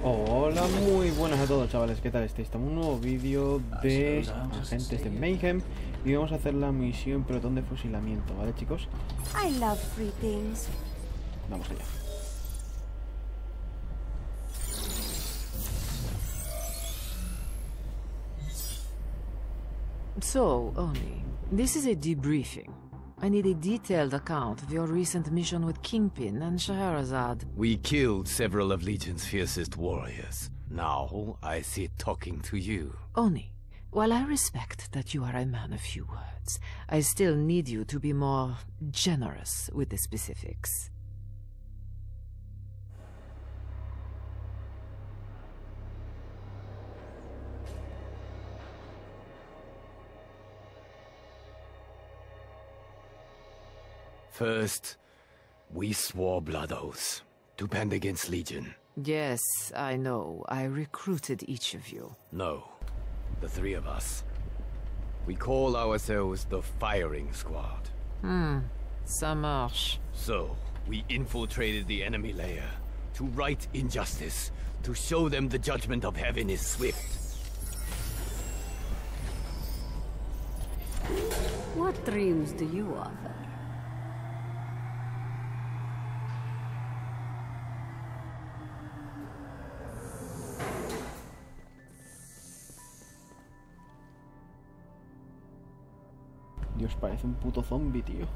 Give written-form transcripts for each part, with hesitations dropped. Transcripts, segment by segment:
Hola, muy buenas a todos, chavales, ¿qué tal estáis? Estamos en un nuevo vídeo de agentes de Mayhem y vamos a hacer la misión Pelotón de Fusilamiento, ¿vale, chicos? I love free things. Vamos allá. So, Oni, this is a debriefing. I need a detailed account of your recent mission with Kingpin and Scheherazade. We killed several of Legion's fiercest warriors. Now, I sit talking to you. Oni, while I respect that you are a man of few words, I still need you to be more generous with the specifics. First, we swore blood oaths to band against Legion. Yes, I know. I recruited each of you. No, the three of us. We call ourselves the Firing Squad. Ça marche. So, we infiltrated the enemy layer to right injustice, to show them the judgment of heaven is swift. What dreams do you offer? Dios, parece un puto zombie, tío.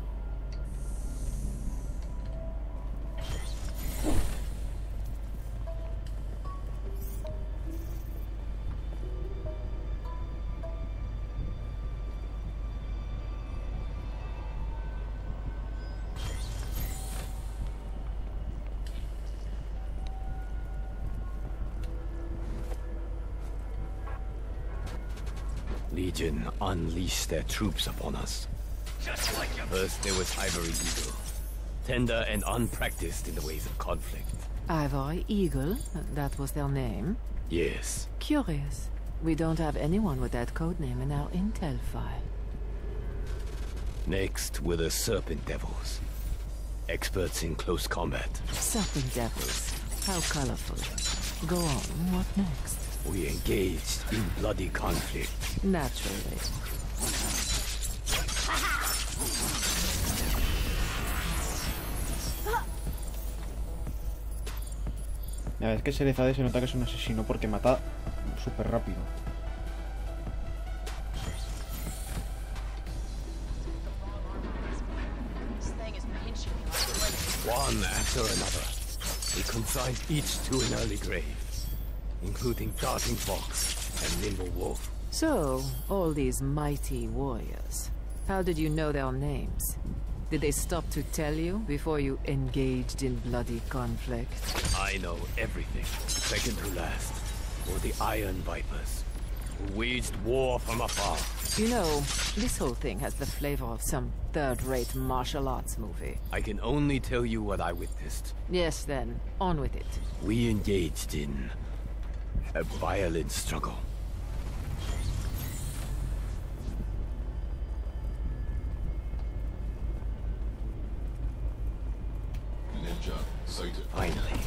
Legion unleashed their troops upon us. First there was Ivory Eagle, tender and unpracticed in the ways of conflict. Ivory Eagle, that was their name. Yes. Curious. We don't have anyone with that codename in our intel file. Next were the Serpent Devils, experts in close combat. Serpent devils. How colorful. Go on, what next? We engaged in bloody conflict. Naturally. La verdad es que Scheherazade se nota que es un asesino porque mata súper rápido. One after another, we consigned each to an early grave, including Darting Fox and Nimble Wolf. So, all these mighty warriors. How did you know their names? Did they stop to tell you before you engaged in bloody conflict? I know everything, second to last, for the Iron Vipers, who waged war from afar. You know, this whole thing has the flavor of some third-rate martial arts movie. I can only tell you what I witnessed. Yes, then, on with it. We engaged in a violent struggle. Finally,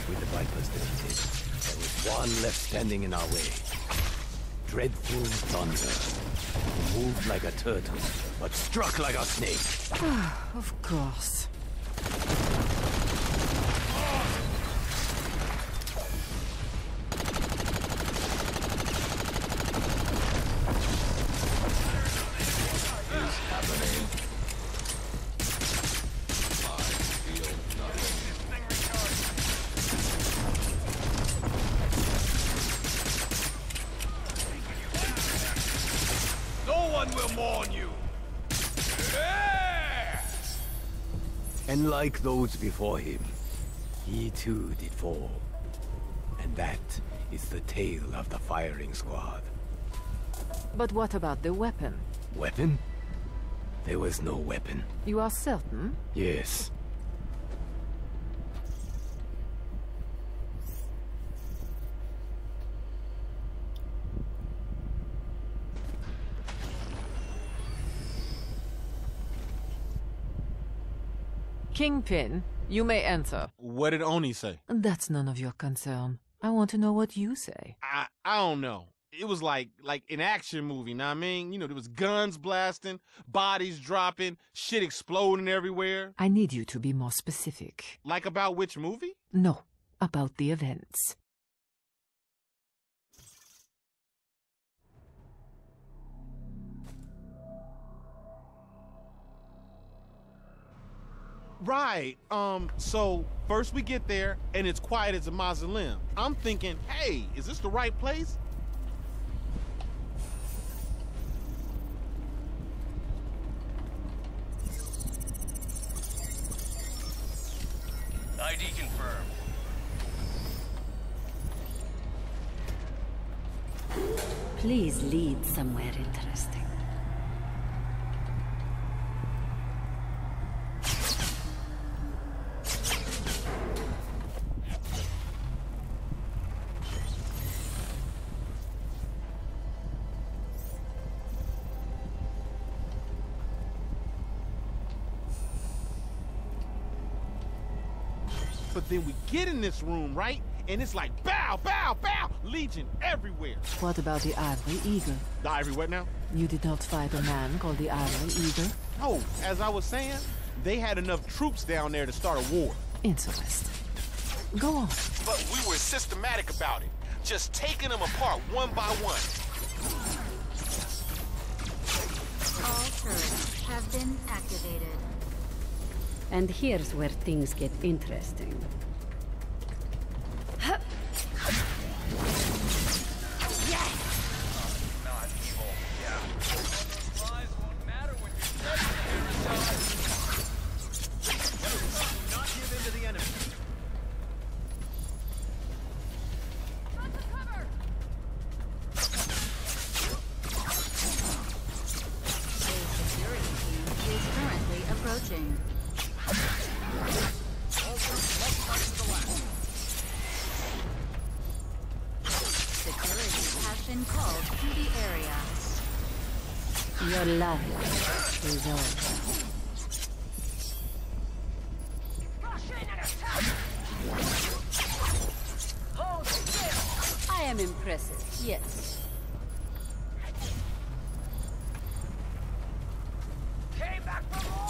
with the Vipers defeated, there was one left standing in our way. Dreadful Thunder, who moved like a turtle, but struck like a snake. Of course. And like those before him, he too did fall. And that is the tale of the Firing Squad. But what about the weapon? Weapon? There was no weapon. You are certain? Yes. Kingpin, you may enter. What did Oni say? That's none of your concern. I want to know what you say. I don't know. It was like an action movie, know what I mean? You know, there was guns blasting, bodies dropping, shit exploding everywhere. I need you to be more specific. Like about which movie? No, about the events. Right. So first we get there and it's quiet as a mausoleum. I'm thinking, hey, is this the right place? ID confirmed. Please lead somewhere interesting. But then we get in this room, right? And it's like, bow, bow, bow, Legion everywhere. What about the Ivory Eagle? The Ivory what now? You did not fight a man called the Ivory Eagle? No, as I was saying, they had enough troops down there to start a war. Interesting. Go on. But we were systematic about it, just taking them apart one by one. All turrets have been activated. And here's where things get interesting. Not evil. Yeah. Lies won't matter when you're dead, Parasite. Not give in to the enemy. A security team is currently approaching. Security has been called to the area. Your life is over. I am impressive, yes. Came back for more!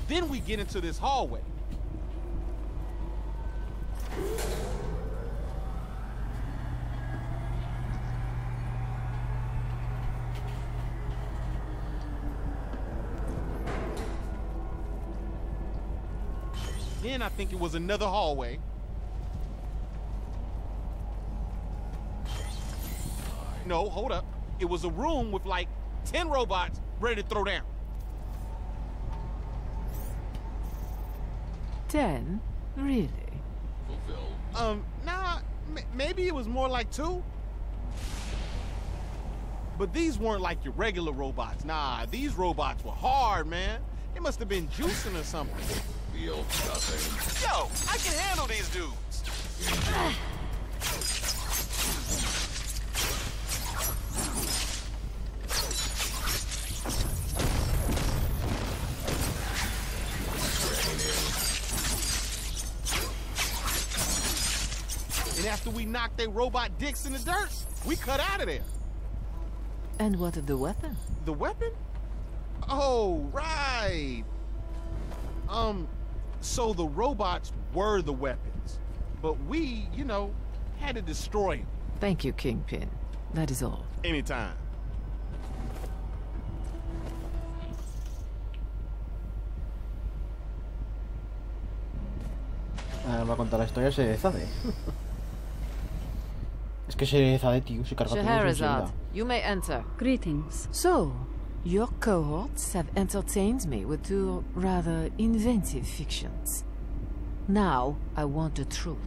Then we get into this hallway. Then I think it was another hallway. No, hold up. It was a room with like 10 robots ready to throw down. 10? Really? Nah, maybe it was more like 2. But these weren't like your regular robots. Nah, these robots were hard, man. They must have been juicing or something. Feel nothing. Yo, I can handle these dudes. And after we knocked their robot dicks in the dirt, we cut out of there. And what of the weapon? The weapon? Oh, right. So the robots were the weapons, but we, you know, had to destroy them. Thank you, Kingpin. That is all. Anytime. Va a contar la historia de Zade. Es que se Zade, tío, se carga todo eso Scheherazade, enseguida. you may enter. Greetings. So, your cohorts have entertained me with two rather inventive fictions. Now, I want the truth.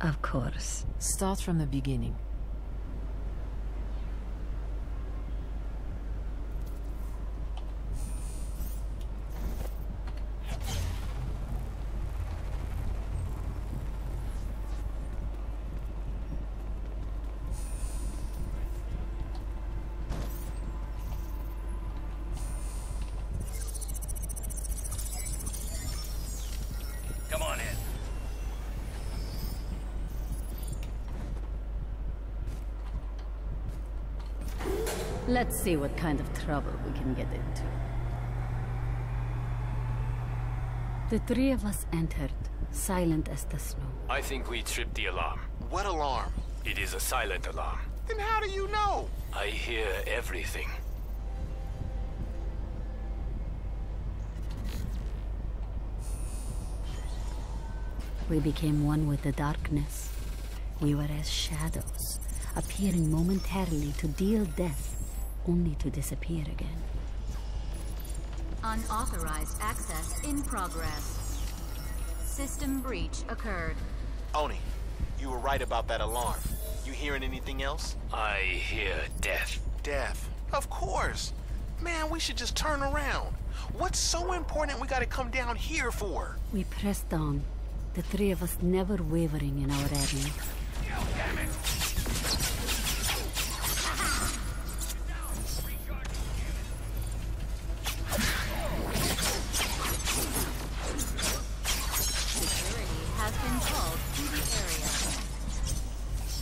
Of course. Start from the beginning. Come on in. Let's see what kind of trouble we can get into. The three of us entered, silent as the snow. I think we tripped the alarm. What alarm? It is a silent alarm. Then how do you know? I hear everything. We became one with the darkness. We were as shadows, appearing momentarily to deal death, only to disappear again. Unauthorized access in progress. System breach occurred. Oni, you were right about that alarm. You hearing anything else? I hear death. Death. Of course. Man, we should just turn around. What's so important we gotta come down here for? We pressed on, the three of us never wavering in our errand. Security has been called to the area.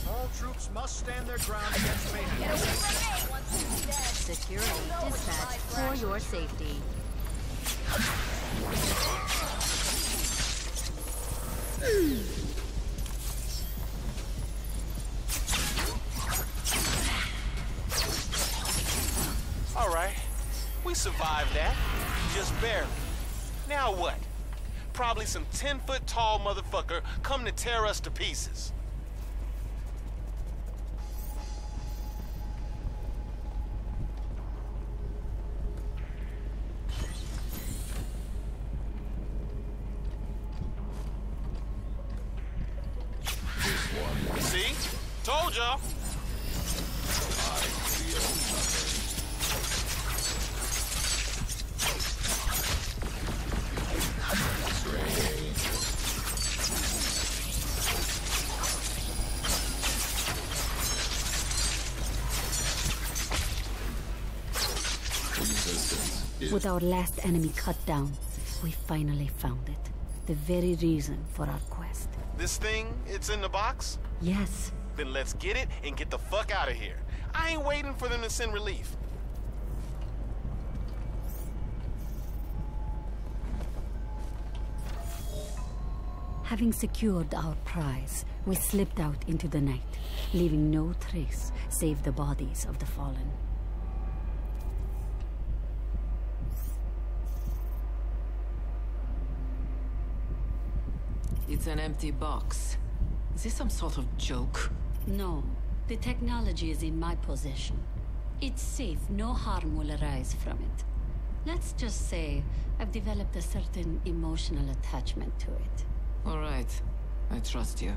All troops must stand their ground against Mayhem. Security dispatched for your safety. All right. We survived that. Just barely. Now what? Probably some 10-foot-tall motherfucker come to tear us to pieces. See? Told y'all. With our last enemy cut down, we finally found it. The very reason for our quest. This thing, it's in the box? Yes, Then let's get it and get the fuck out of here. I ain't waiting for them to send relief. having secured our prize, we slipped out into the night, leaving no trace save the bodies of the fallen. It's an empty box. Is this some sort of joke? No, the technology is in my possession. It's safe, no harm will arise from it. Let's just say I've developed a certain emotional attachment to it. All right, I trust you.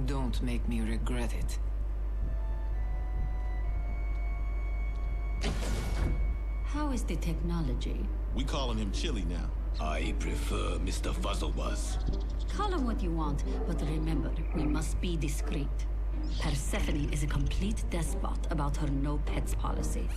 Don't make me regret it. How is the technology? We calling him Chili now. I prefer Mr. Fuzzlebuzz. Call him what you want, but remember, we must be discreet. Persephone is a complete despot about her no-pets policy.